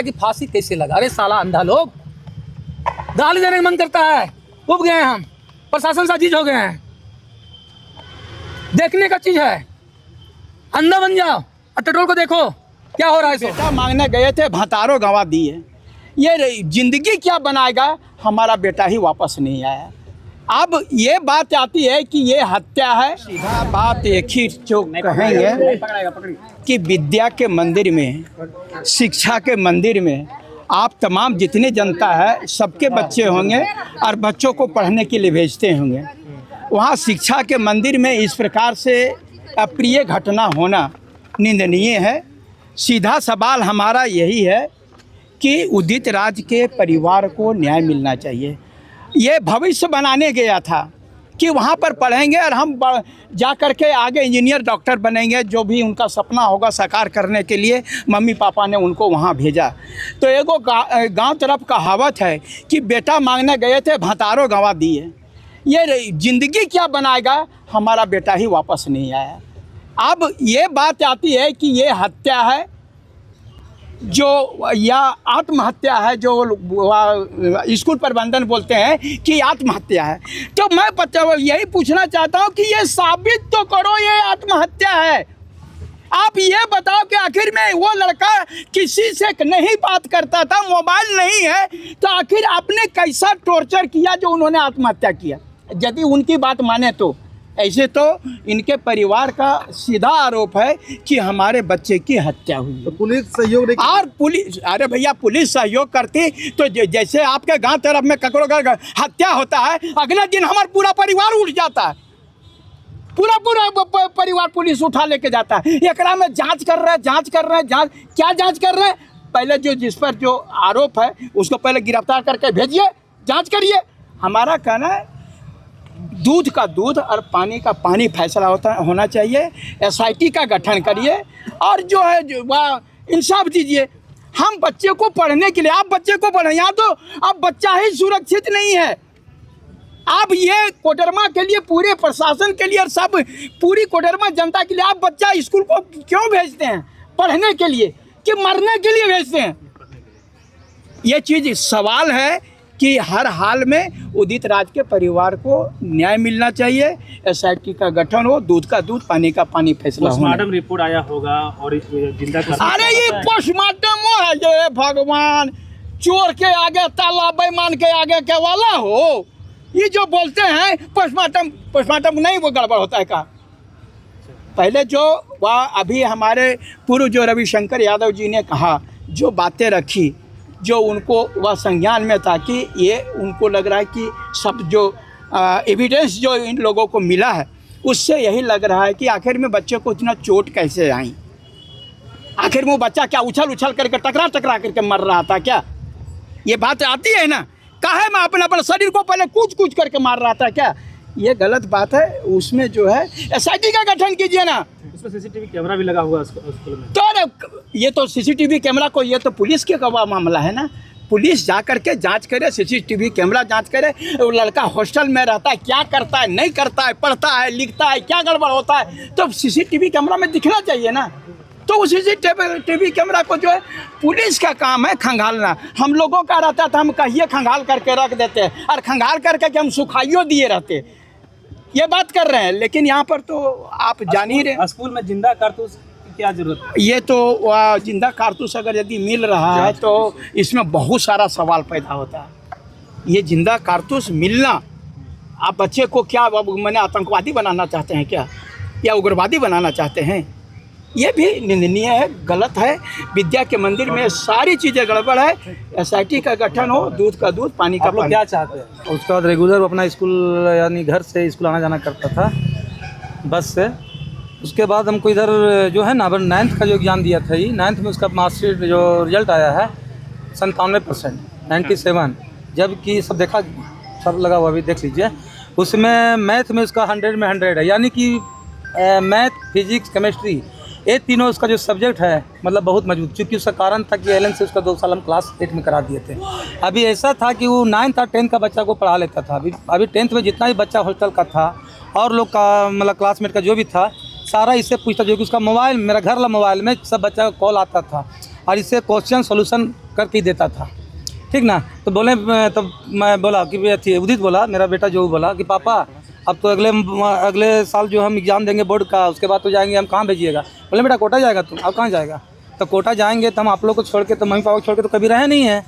कि फांसी कैसे लगा। अरे साला अंधा लोग, गाली देने का मन करता है। उब गए हैं हम, प्रशासन से अजीज हो गए हैं। देखने का चीज है, अंधा बन जाओ और पेट्रोल को देखो क्या हो रहा है। बेटा मांगने गए थे, भतारो गंवा दिए। ये जिंदगी क्या बनाएगा, हमारा बेटा ही वापस नहीं आया। अब ये बात आती है कि ये हत्या है। सीधा बात एक ही जो कहेंगे कि विद्या के मंदिर में, शिक्षा के मंदिर में आप तमाम जितने जनता है सबके बच्चे होंगे और बच्चों को पढ़ने के लिए भेजते होंगे। वहाँ शिक्षा के मंदिर में इस प्रकार से अप्रिय घटना होना निंदनीय है। सीधा सवाल हमारा यही है कि उदित राज के परिवार को न्याय मिलना चाहिए। ये भविष्य बनाने गया था कि वहाँ पर पढ़ेंगे और हम जा कर के आगे इंजीनियर डॉक्टर बनेंगे। जो भी उनका सपना होगा साकार करने के लिए मम्मी पापा ने उनको वहाँ भेजा। तो एगो गांव तरफ कहावत है कि बेटा मांगने गए थे, भतारो गंवा दिए। ये जिंदगी क्या बनाएगा, हमारा बेटा ही वापस नहीं आया। अब ये बात आती है कि ये हत्या है जो, या आत्महत्या है जो स्कूल प्रबंधन बोलते हैं कि आत्महत्या है। तो मैं यही पूछना चाहता हूँ कि ये साबित तो करो ये आत्महत्या है। आप ये बताओ कि आखिर में वो लड़का किसी से नहीं बात करता था, मोबाइल नहीं है, तो आखिर आपने कैसा टॉर्चर किया जो उन्होंने आत्महत्या किया। यदि उनकी बात माने तो ऐसे तो इनके परिवार का सीधा आरोप है कि हमारे बच्चे की हत्या हुई। तो पुलिस सहयोग नहीं, और पुलिस, अरे भैया पुलिस सहयोग करती तो जैसे आपके गांव तरफ में ककड़ों का हत्या होता है, अगले दिन हमारा पूरा परिवार उठ जाता है, पूरा परिवार पुलिस उठा लेके जाता है। एकरा में जांच कर रहे हैं, क्या जांच कर रहे हैं? पहले जिस पर जो आरोप है उसको पहले गिरफ्तार करके भेजिए, जाँच करिए। हमारा कहना है दूध का दूध और पानी का पानी फैसला होना चाहिए। SIT का गठन करिए और जो है इंसाफ दीजिए। हम बच्चे को पढ़ने के लिए, आप बच्चे को पढ़ें, यहाँ तो अब बच्चा ही सुरक्षित नहीं है। आप ये कोडरमा के लिए, पूरे प्रशासन के लिए और सब पूरी कोडरमा जनता के लिए आप बच्चा स्कूल को क्यों भेजते हैं? पढ़ने के लिए कि मरने के लिए भेजते हैं? ये चीज़ सवाल है कि हर हाल में उदित राज के परिवार को न्याय मिलना चाहिए। SIT का गठन हो, दूध का दूध पानी का पानी फैसला हो। पोस्टमार्टम रिपोर्ट आया होगा और जिंदा का, अरे ये पोस्टमार्टम वो है जो भगवान, चोर के आगे ताला, बेईमान के आगे क्या वाला हो। ये जो बोलते हैं पोस्टमार्टम नहीं, वो गड़बड़ होता है का। पहले जो वह अभी हमारे पूर्व जो रविशंकर यादव जी ने कहा, जो बातें रखी, जो उनको वह संज्ञान में था कि ये उनको लग रहा है कि सब जो एविडेंस जो इन लोगों को मिला है उससे यही लग रहा है कि आखिर में बच्चे को इतना चोट कैसे आई। आखिर में वो बच्चा क्या उछल करके टकरा करके मर रहा था क्या? ये बात आती है ना, काहे में अपना शरीर को पहले कूच करके मार रहा था क्या? ये गलत बात है। उसमें जो है SIT का गठन कीजिए ना। उसमें CCTV कैमरा भी लगा हुआ स्कूल में। तो ये तो CCTV कैमरा को, ये तो पुलिस के गवाह मामला है ना। पुलिस जा करके जांच करे, CCTV कैमरा जांच करे। वो लड़का हॉस्टल में रहता है, क्या करता है, नहीं करता है, पढ़ता है, लिखता है, क्या गड़बड़ होता है, तो CCTV कैमरा में दिखना चाहिए ना। तो उस CCTV कैमरा को जो है पुलिस का काम है खंगालना। हम लोगों का रहता था, हम कहिए खंगाल करके रख देते हैं और खंगाल करके कि हम सुखाइयों दिए रहते, ये बात कर रहे हैं। लेकिन यहाँ पर तो आप जान ही रहे, स्कूल में जिंदा कारतूस की क्या जरूरत है? ये तो जिंदा कारतूस अगर यदि मिल रहा है तो इसमें बहुत सारा सवाल पैदा होता है। ये जिंदा कारतूस मिलना, आप बच्चे को क्या मैंने आतंकवादी बनाना चाहते हैं क्या, या उग्रवादी बनाना चाहते हैं? ये भी निंदनीय है, गलत है। विद्या के मंदिर में सारी चीज़ें गड़बड़ है। SIT का गठन हो, दूध का दूध पानी का पानी। क्या चाहते हैं? उसके बाद रेगुलर अपना स्कूल यानी घर से स्कूल आना जाना करता था बस से। उसके बाद हमको इधर जो है ना 9th का जो एग्ज़ाम दिया था, 9th में उसका मार्कशीट जो रिजल्ट आया है 97%, 97। जबकि सब देखा, सब लगा हुआ, अभी देख लीजिए। उसमें मैथ में उसका 100 में 100 है, यानी कि मैथ, फिजिक्स, केमिस्ट्री, ये तीनों उसका जो सब्जेक्ट है मतलब बहुत मजबूत। चूँकि उसका कारण था कि एलन से उसका 2 साल हम क्लास 8 में करा दिए थे। अभी ऐसा था कि वो 9th और 10th का बच्चा को पढ़ा लेता था। अभी 10th में जितना भी बच्चा हॉस्टल का था और लोग का मतलब क्लासमेट का जो भी था, सारा इससे पूछता, जो कि उसका मोबाइल, मेरा घर वाला मोबाइल में सब बच्चा का कॉल आता था और इससे क्वेश्चन सोल्यूशन करके ही देता था, ठीक ना। तो बोले, तब मैं बोला कि थी उदित बोला, मेरा बेटा जो बोला कि पापा अब तो अगले साल जो हम एग्ज़ाम देंगे बोर्ड का, उसके बाद तो जाएंगे, हम कहाँ भेजिएगा। बोले बेटा कोटा जाएगा तुम, अब कहाँ जाएगा। तो कोटा जाएंगे तो हम आप लोग को छोड़ के, तो मम्मी पापा को छोड़ के तो कभी रहे नहीं है,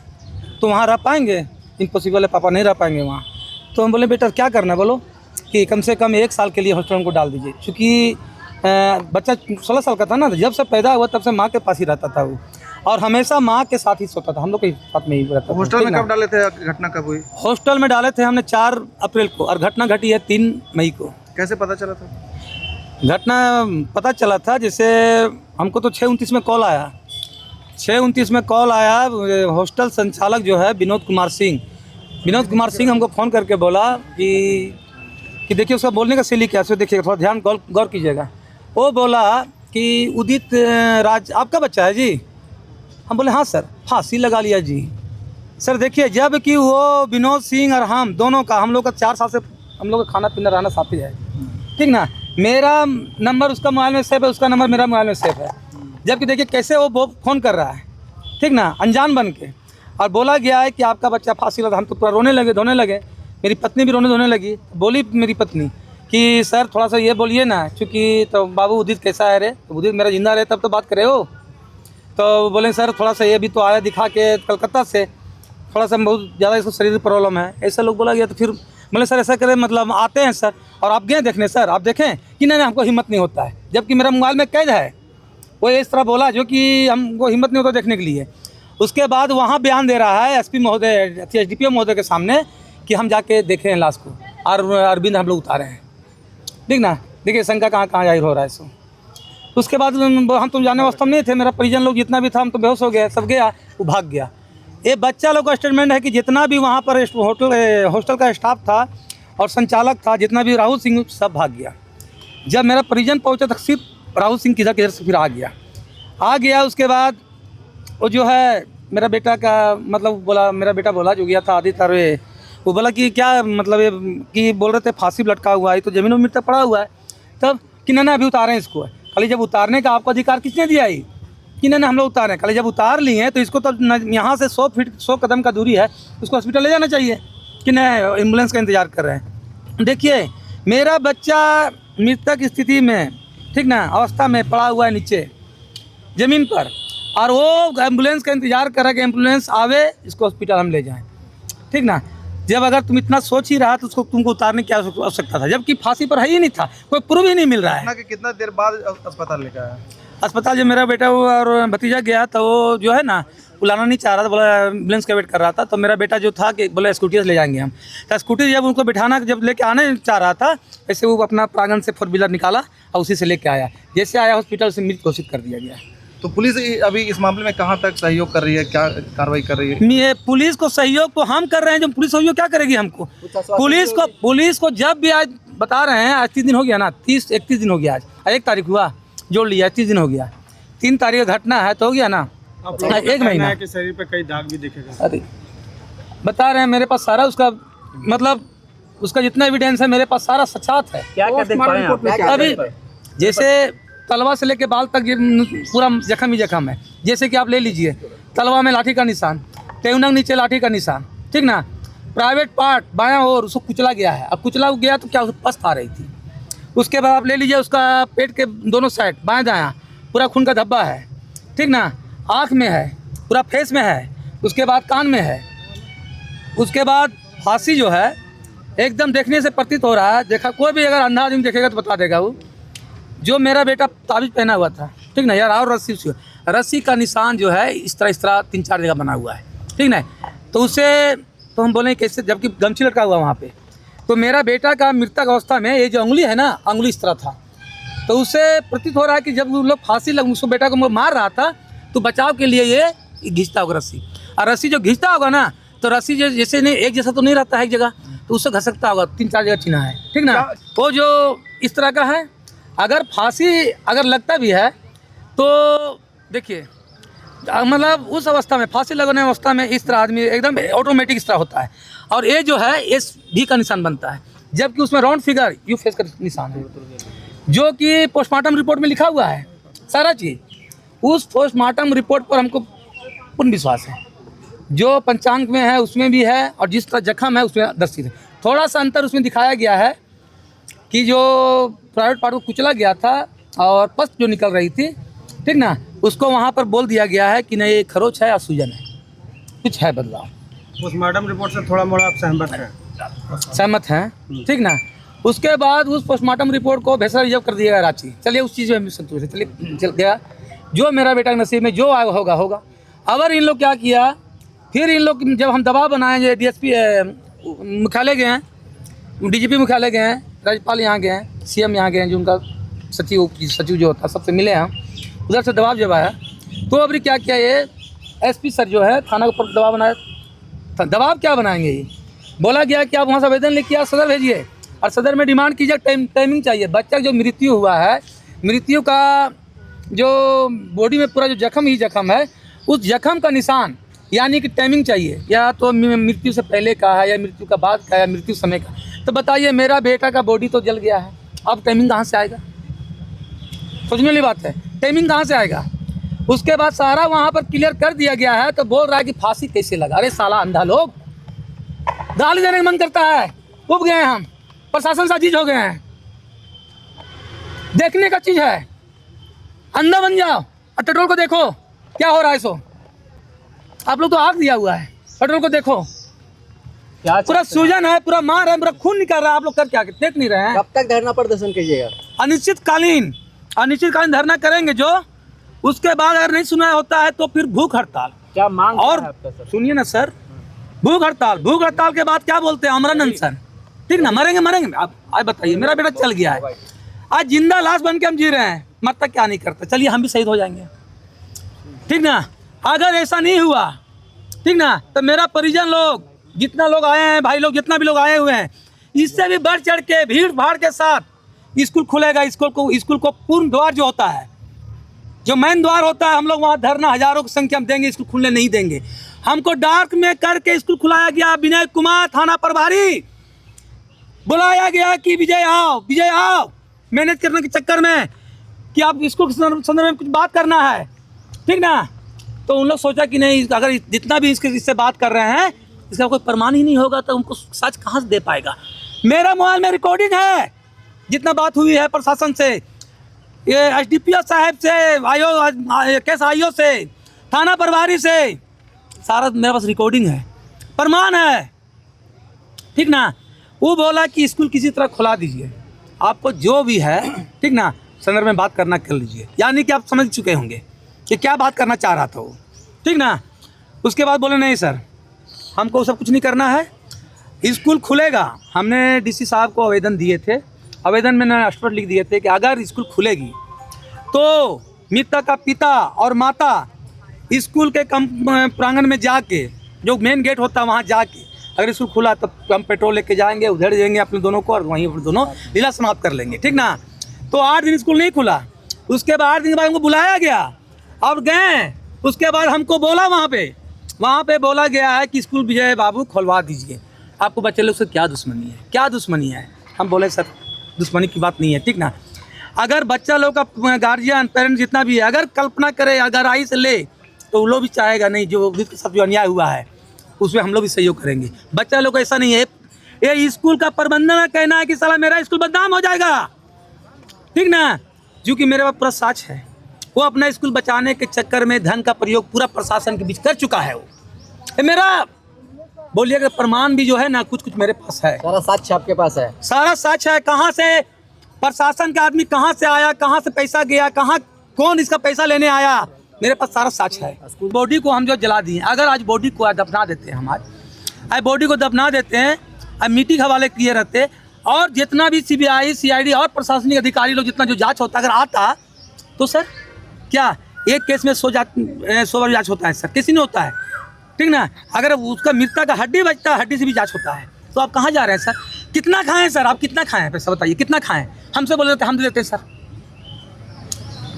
तो वहाँ रह पाएंगे, इम्पॉसिबल है पापा, नहीं रह पाएंगे वहाँ। तो हम बोले बेटा क्या करना है बोलो, कि कम से कम 1 साल के लिए हॉस्टल को डाल दीजिए, क्योंकि बच्चा 16 साल का था ना, जब से पैदा हुआ तब से माँ के पास ही रहता था वो, और हमेशा माँ के साथ ही सोता था, हम लोग के साथ में ही रहता था। हॉस्टल में कब डाले थे, घटना कब हुई? हॉस्टल में डाले थे हमने 4 अप्रैल को, और घटना घटी है 3 मई को। कैसे पता चला था? घटना पता चला था, जैसे हमको तो 6:29 में कॉल आया, 6:29 में कॉल आया। हॉस्टल संचालक जो है विनोद कुमार सिंह हमको फ़ोन करके बोला कि देखिए उसका बोलने का शैली क्या है, देखिएगा थोड़ा ध्यान गौर कीजिएगा। वो बोला कि उदित राज आपका बच्चा है जी। हम बोले हाँ सर, फांसी लगा लिया जी। सर देखिए, जब कि वो विनोद सिंह और हम दोनों का, हम लोग का 4 साल से हम लोग का खाना पीना रहना साथ ही है, ठीक ना। मेरा नंबर उसका मोबाइल में सेव है, उसका नंबर मेरा मोबाइल में सेव है। जबकि देखिए कैसे वो फ़ोन कर रहा है, ठीक ना, अनजान बन के, और बोला गया है कि आपका बच्चा फांसी लगा। हम तो पूरा रोने लगे, धोने लगे, मेरी पत्नी भी रोने लगी। बोली मेरी पत्नी कि सर थोड़ा सा ये बोलिए ना, क्योंकि तो बाबू उदित कैसा है रे, तो उदित मेरा जिंदा रहे तब तो बात करे हो। तो बोले सर थोड़ा सा ये भी तो आया दिखा के कलकत्ता से, थोड़ा सा बहुत ज़्यादा इसको शरीर प्रॉब्लम है, ऐसा लोग बोला गया। तो फिर बोले सर ऐसा करें, मतलब आते हैं सर, और आप गए देखने सर, आप देखें कि नहीं हमको हिम्मत नहीं होता है, जबकि मेरा मोबाइल में कैद है। वो इस तरह बोला जो कि हमको हिम्मत नहीं होता देखने के लिए। उसके बाद वहाँ बयान दे रहा है एसपी महोदय, SDPO महोदय के सामने कि हम जाके देखे हैं लाश को, और अरविंद हम लोग उतारे हैं, ठीक ना। देखिए शंका कहाँ जाहिर हो रहा है इसको। उसके बाद हम तो जाने वास्तव नहीं थे, मेरा परिजन लोग जितना भी था, हम तो बेहोश हो गए, सब गया, वो भाग गया। ये बच्चा लोग का स्टेटमेंट है कि जितना भी वहाँ पर हॉस्टल का स्टाफ था और संचालक था, जितना भी राहुल सिंह, सब भाग गया। जब मेरा परिजन पहुँचा तो सिर्फ राहुल सिंह किधर से फिर आ गया। उसके बाद वो जो है मेरा बेटा का मतलब बोला, मेरा बेटा बोला जो गया था आदित्य, अरे वो बोला कि क्या मतलब ये कि बोल रहे थे फांसी लटका हुआ है, तो ज़मीन में तक पड़ा हुआ है। तब कि ना अभी उतारें इसको, खाली जब उतारने का आपको अधिकार किसने दिया है कि ना हम लोग उतारें। खाली जब उतार लिए हैं तो इसको तो यहाँ से 100 कदम का दूरी है, उसको हॉस्पिटल ले जाना चाहिए कि नहीं, एम्बुलेंस का इंतज़ार कर रहे हैं। देखिए मेरा बच्चा मृतक स्थिति में, ठीक ना, अवस्था में पड़ा हुआ है नीचे ज़मीन पर, और वो एम्बुलेंस का इंतज़ार कर रहा है कि एम्बुलेंस आवे, इसको हॉस्पिटल हम ले जाएं, ठीक ना। जब अगर तुम इतना सोच ही रहा तो उसको तुमको उतारने की आवश्यकता था, जबकि फांसी पर है ही नहीं था, कोई प्रूफ ही नहीं मिल रहा है। कितना देर बाद अस्पताल लेकर आया? अस्पताल जब मेरा बेटा और भतीजा गया तो वो जो है ना बुलाना नहीं चाह रहा था, बोला एम्बुलेंस का वेट कर रहा था। तो मेरा बेटा जो था कि बोला स्कूटी से ले जाएंगे हम। तो स्कूटी जब उनको बिठाना जब लेके आने चाह रहा था, ऐसे वो अपना प्रांगण से 4 व्हीलर निकाला और उसी से लेके आया। जैसे आया हॉस्पिटल से मृत घोषित कर दिया गया। तो पुलिस अभी इस मामले में कहाँ तक सहयोग कर रही है, क्या कार्रवाई कर रही है? ये पुलिस को सहयोग तो हम कर रहे हैं, जो पुलिस सहयोग क्या करेगी हमको? पुलिस को जब भी आज बता रहे हैं, आज 30 दिन हो गया ना, 31 दिन हो गया, आज 1 तारीख हुआ, जोड़ लिया 30 दिन हो गया, 3 तारीख का घटना है तो हो गया ना 1 महीना के शरीर पे कई दाग भी देखे गए। अरे बता रहे हैं, मेरे पास सारा उसका मतलब उसका जितना एविडेंस है मेरे पास सारा सचात है। क्या देख पाए आप? अभी जैसे तलवा से लेके बाल तक ये पूरा जख्म ही जख्म है। जैसे कि आप ले लीजिए, तलवा में लाठी का निशान, टेउनंग नीचे लाठी का निशान, ठीक ना। प्राइवेट पार्ट बायां ओर उसको कुचला गया है। अब कुचला गया तो क्या पस्त आ रही थी। उसके बाद आप ले लीजिए उसका पेट के दोनों साइड बायां दायां पूरा खून का धब्बा है, ठीक ना। आँख में है, पूरा फेस में है, उसके बाद कान में है। उसके बाद फांसी जो है एकदम देखने से प्रतीत हो रहा है, देखा कोई भी अगर अंधा आदमी देखेगा तो बता देगा वो, जो मेरा बेटा ताबीज़ पहना हुआ था, ठीक ना यार, और रस्सी का निशान जो है इस तरह 3-4 जगह बना हुआ है, ठीक ना। तो उससे तो हम बोलें कैसे, जबकि गमछी लटका हुआ वहाँ पे। तो मेरा बेटा का मृतक अवस्था में ये जो उंगली है ना, उंगली इस तरह था। तो उससे प्रतीत हो रहा है कि जब वो लोग फांसी उसको बेटा को मार रहा था तो बचाव के लिए ये घिंचता होगा रस्सी, और रस्सी जो घिंचता होगा ना तो रस्सी जैसे नहीं एक जैसा तो नहीं रहता है एक जगह, तो उससे घसकता होगा, 3-4 जगह चिन्हा है, ठीक ना। वो जो इस तरह का है, अगर फांसी अगर लगता भी है तो देखिए मतलब उस अवस्था में, फांसी लगने अवस्था में इस तरह आदमी एकदम ऑटोमेटिक इस तरह होता है, और ये जो है एस भी का निशान बनता है, जबकि उसमें राउंड फिगर यू फेस का निशान है, जो कि पोस्टमार्टम रिपोर्ट में लिखा हुआ है सारा चीज़। उस पोस्टमार्टम रिपोर्ट पर हमको पूर्ण विश्वास है। जो पंचांग में है उसमें भी है, और जिस तरह जख्म है उसमें दर्शित है। थोड़ा सा अंतर उसमें दिखाया गया है कि जो प्राइवेट पार्ट को कुचला गया था और पस्त जो निकल रही थी, ठीक ना, उसको वहाँ पर बोल दिया गया है कि नहीं ये खरोच है या सूजन है, कुछ है बदलाव। पोस्टमार्टम रिपोर्ट से थोड़ा मोड़ा आप सहमत हैं? सहमत हैं, ठीक ना। उसके बाद उस पोस्टमार्टम रिपोर्ट को भेसा रिजर्व कर दिया गया रांची। चलिए उस चीज़ में संतुष्ट है, चलिए चल गया, जो मेरा बेटा के नसीब में जो आएगा होगा होगा। अगर इन लोग क्या किया, फिर इन लोग जब हम दबाव बनाए, DSP मुख्यालय गए हैं, DGP मुख्यालय गए हैं, राज्यपाल यहाँ गए हैं, CM यहाँ गए हैं, जो उनका सचिव जो होता है सबसे मिले हैं, उधर से दबाव जब आया तो अभी क्या किया, ये SP सर जो है थाना के ऊपर दबाव बनाया। दबाव क्या बनाएंगे, ये बोला गया कि आप वहाँ से आवेदन लिख के सदर भेजिए, और सदर में डिमांड कीजिए, टाइमिंग चाहिए। बच्चा जो मृत्यु हुआ है, मृत्यु का जो बॉडी में पूरा जो जख्म ही जख्म है, उस जख्म का निशान यानी कि टाइमिंग चाहिए, या तो मृत्यु से पहले का है या मृत्यु का बाद का या मृत्यु समय का। तो बताइए, मेरा बेटा का बॉडी तो जल गया है, अब टाइमिंग कहाँ से आएगा? सोचने वाली बात है, टाइमिंग कहाँ से आएगा? उसके बाद सारा वहाँ पर क्लियर कर दिया गया है, तो बोल रहा है कि फांसी कैसे लगा। अरे साला अंधा लोग, गाली देने का मन करता है, उब गए हम, प्रशासन से अजीज हो गए हैं। देखने का चीज़ है, अंधा बन जाओ और पेट्रोल को देखो क्या हो रहा है। सो आप लोग तो आग दिया हुआ है, पेट्रोल को देखो पूरा सूजन है, पूरा मार है, पूरा खून निकल रहा है। आप लोग कर क्या देख नहीं रहे हैं? कब तक धरना प्रदर्शन कीजिएगा? अनिश्चितकालीन धरना करेंगे, जो उसके बाद अगर नहीं सुना होता है तो फिर भूख हड़ताल। क्या मांग और है आपका सर? सुनिए ना सर, भूख हड़ताल के बाद क्या बोलते हैं, अमरन अनशन, ठीक ना, मरेंगे। आप आज बताइए, मेरा बेटा चल गया है, आज जिंदा लाश बन के हम जी रहे हैं, मरता क्या नहीं करता, चलिए हम भी शहीद हो जाएंगे, ठीक ना। अगर ऐसा नहीं हुआ, ठीक ना, तो मेरा परिजन लोग, जितना लोग आए हैं, भाई लोग जितना भी लोग आए हुए हैं, इससे भी बढ़ चढ़ के भीड़ भाड़ के साथ स्कूल खुलेगा। स्कूल को पूर्ण द्वार जो होता है, जो मेन द्वार होता है, हम लोग वहाँ धरना हजारों की संख्या में देंगे, स्कूल खुलने नहीं देंगे। हमको डार्क में करके स्कूल खुलाया गया। विनय कुमार थाना प्रभारी बुलाया गया कि विजय आओ मैनेज करने के चक्कर में कि आप स्कूल के संदर्भ में कुछ बात करना है, ठीक ना। तो उन लोग सोचा कि नहीं, अगर जितना भी इससे बात कर रहे हैं, इसका कोई प्रमाण ही नहीं होगा तो उनको सच कहाँ से दे पाएगा। मेरा मोबाइल में रिकॉर्डिंग है, जितना बात हुई है प्रशासन से, ये SDPO साहब से, केस IO से, थाना प्रभारी से, सारा मेरे पास रिकॉर्डिंग है, प्रमाण है, ठीक ना। वो बोला कि स्कूल किसी तरह खुला दीजिए, आपको जो भी है, ठीक ना, संदर्भ में बात करना कर लीजिए। यानी कि आप समझ चुके होंगे कि क्या बात करना चाह रहा था वो, ठीक ना। उसके बाद बोले नहीं सर, हमको सब कुछ नहीं करना है, स्कूल खुलेगा। हमने DC साहब को आवेदन दिए थे, आवेदन में स्पष्ट लिख दिए थे कि अगर स्कूल खुलेगी तो मृतक का पिता और माता स्कूल के प्रांगण में जाके, जो मेन गेट होता है वहाँ जाके, अगर स्कूल खुला तो हम पेट्रोल लेके जाएंगे, उधर देंगे अपने दोनों को, और वहीं पर दोनों लीला समाप्त कर लेंगे, ठीक ना। तो 8 दिन स्कूल नहीं खुला, उसके बाद 8 दिन के बाद हमको बुलाया गया, अब गए। उसके बाद हमको बोला, वहाँ पे बोला गया है कि स्कूल विजय बाबू खुलवा दीजिए। आपको बच्चे लोग से क्या दुश्मनी है? हम बोले सर दुश्मनी की बात नहीं है, ठीक ना। अगर बच्चा लोग का गार्जियन पेरेंट्स जितना भी है, अगर कल्पना करे, अगर आई से ले, तो वो लोग भी चाहेगा नहीं, जो जिसके साथ जो अन्याय हुआ है उसमें हम लोग भी सहयोग करेंगे। बच्चा लोग ऐसा नहीं है, ये स्कूल का प्रबंधन का कहना है कि साला मेरा स्कूल बदनाम हो जाएगा, ठीक ना। क्योंकि मेरे पास पूरा साक्ष्य है, वो अपना स्कूल बचाने के चक्कर में धन का प्रयोग पूरा प्रशासन के बीच कर चुका है। वो मेरा बोलिए कि प्रमाण भी जो है ना, कुछ मेरे पास है, सारा साक्ष्य आपके पास है? सारा साक्ष्य है। कहाँ से प्रशासन का आदमी कहाँ से आया, कहाँ से पैसा गया, कौन इसका पैसा लेने आया, मेरे पास सारा साक्ष्य है। बॉडी को हम जो जला दिए, अगर आज बॉडी को दफना देते हैं, हम आज बॉडी को दफना देते हैं, अब मिट्टी के हवाले किए रहते, और जितना भी CBI CID और प्रशासनिक अधिकारी लोग जितना जो जाँच होता अगर आता, तो सर क्या एक केस में 100 बार जाँच होता है सर? किसी नहीं होता है, ठीक ना। अगर उसका मृतक का हड्डी बचता है, हड्डी से भी जांच होता है। तो आप कहाँ जा रहे हैं सर? कितना खाएं सर? आप कितना खाएं? पैसा बताइए, कितना खाएं? हमसे बोले देते, हम दे देते हैं सर।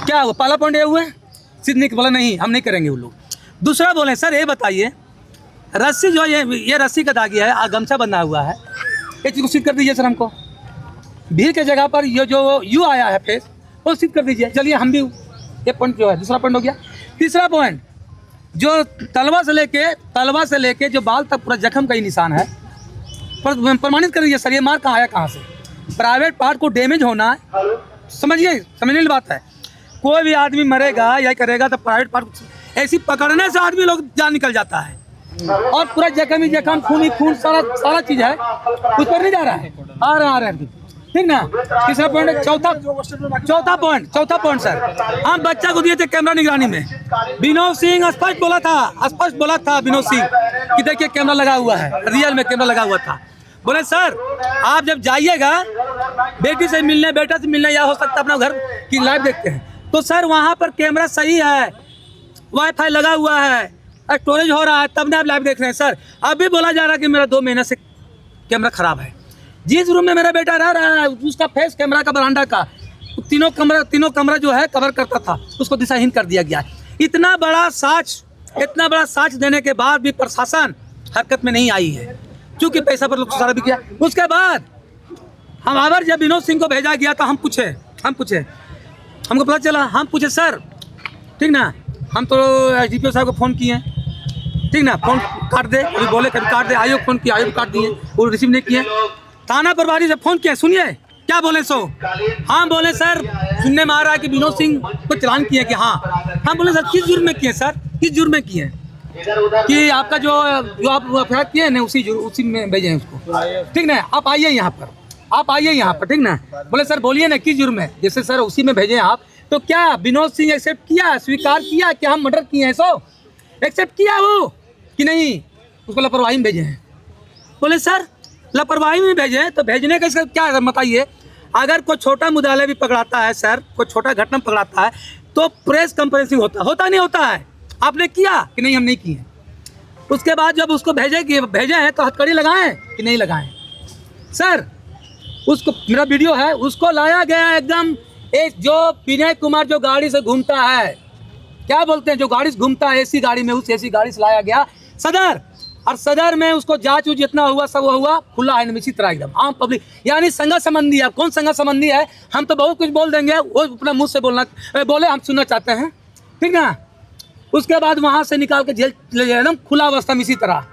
क्या हुआ, पाला पौंडे हुए सिद्ध नहीं, बोला नहीं हम नहीं करेंगे वो लोग। दूसरा बोले सर ये बताइए, रस्सी जो ये रस्सी का दागी है, गमछा बंधा हुआ है, ये चीज़ को सिद्ध कर दीजिए सर हमको। भीड़ के जगह पर ये जो यू आया है फेस, वो सिद्ध कर दीजिए। चलिए हम भी, ये पॉइंट जो है दूसरा पॉइंट हो गया। तीसरा पॉइंट, जो तलवा से लेके जो बाल तक पूरा जख्म का ही निशान है। पर प्रमाणित करिए सर, ये मार कहाँ आया, कहाँ से? प्राइवेट पार्ट को डैमेज होना है, समझिए, समझने वाली बात है। कोई भी आदमी मरेगा या करेगा तो प्राइवेट पार्ट ऐसी पकड़ने से आदमी लोग जान निकल जाता है, और पूरा जख्म ही जख्म, खून ही खून, सारा चीज है, कुछ पर नहीं जा रहा है। आ रहे हैं ठीक ना। तीसरा पॉइंट, चौथा पॉइंट सर, हम बच्चा को दिए थे कैमरा निगरानी में। विनोद सिंह स्पष्ट बोला था विनोद सिंह कि देखिए कैमरा लगा हुआ है, रियल में कैमरा लगा हुआ था। बोले सर आप जब जाइएगा बेटी से मिलने, बेटा से मिलने, या हो सकता है अपना घर की लाइव देखते हैं, तो सर वहाँ पर कैमरा सही है, वाईफाई लगा हुआ है, स्टोरेज हो रहा है, तब ना आप लाइव देख रहे हैं। सर अभी बोला जा रहा है कि मेरा 2 महीने से कैमरा खराब है। जिस रूम में मेरा बेटा रह रहा है उसका फेस कैमरा का, बरामदा का, तीनों कमरा जो है कवर करता था, उसको दिशाहीन कर दिया गया। इतना बड़ा साक्ष्य देने के बाद भी प्रशासन हरकत में नहीं आई है, क्योंकि पैसा पर लोग सारा भी किया। उसके बाद हम आवर जब विनोद सिंह को भेजा गया तो हम पूछे, हमको पता चला, हम पूछे सर ठीक ना, हम तो SDPO साहब को फ़ोन किए, ठीक ना, फ़ोन काट दे, कभी बोले कभी काट दे, आयोग फ़ोन किया, आयोग काट दिए, वो रिसीव नहीं किए। थाना प्रभारी से फ़ोन किया, सुनिए क्या बोले सो, हम बोले सर सुनने में आ रहा है कि विनोद सिंह को चलान किए कि हाँ, हम बोले सर किस जुर्म में किए, सर किस जुर्म में किए, कि आपका जो आप FIR किए ना उसी में भेजे हैं उसको, ठीक ना, आप आइए यहाँ पर, ठीक ना। बोले सर बोलिए ना किस जुर्म में, जैसे सर उसी में भेजे आप, तो क्या विनोद सिंह एक्सेप्ट किया, स्वीकार किया कि हम मर्डर किए हैं, सो एक्सेप्ट किया वो कि नहीं, उसको लापरवाही में भेजे हैं। बोले सर लापरवाही में भेजे हैं, तो भेजने का इसका क्या बताइए। अगर कोई छोटा मुद्दालय भी पकड़ाता है सर, कोई छोटा घटना पकड़ाता है तो प्रेस कॉन्फ्रेंसिंग होता नहीं होता है, आपने किया कि नहीं, हम नहीं किए। उसके बाद जब उसको भेजे हैं तो हथकड़ी लगाएं कि नहीं लगाएं। सर उसको, मेरा वीडियो है, उसको लाया गया एकदम एक जो विनय कुमार जो गाड़ी से घूमता है, क्या बोलते हैं, जो गाड़ी से घूमता है AC गाड़ी में, उस AC गाड़ी से लाया गया सदर, और सदर में उसको जांच जितना हुआ सब हुआ खुला है, इसी तरह एकदम आम पब्लिक, यानी संगा संबंधी है। कौन संगा संबंधी है, हम तो बहुत कुछ बोल देंगे, वो अपना मुंह से बोले हम सुनना चाहते हैं, ठीक ना। उसके बाद वहाँ से निकाल के जेल ले जाए एकदम खुला अवस्था में, इसी तरह,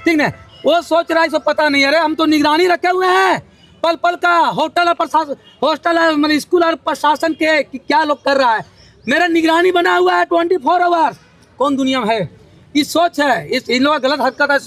ठीक ना। वो सोच रहा है, सब पता नहीं, अरे हम तो निगरानी रखे हुए हैं पल पल का, होटल और प्रशासन, मतलब स्कूल और प्रशासन के कि क्या लोग कर रहा है, मेरा निगरानी बना हुआ है 24 आवर्स। कौन दुनिया में है, ये सोच है, इन लोगों का गलत हरकत है।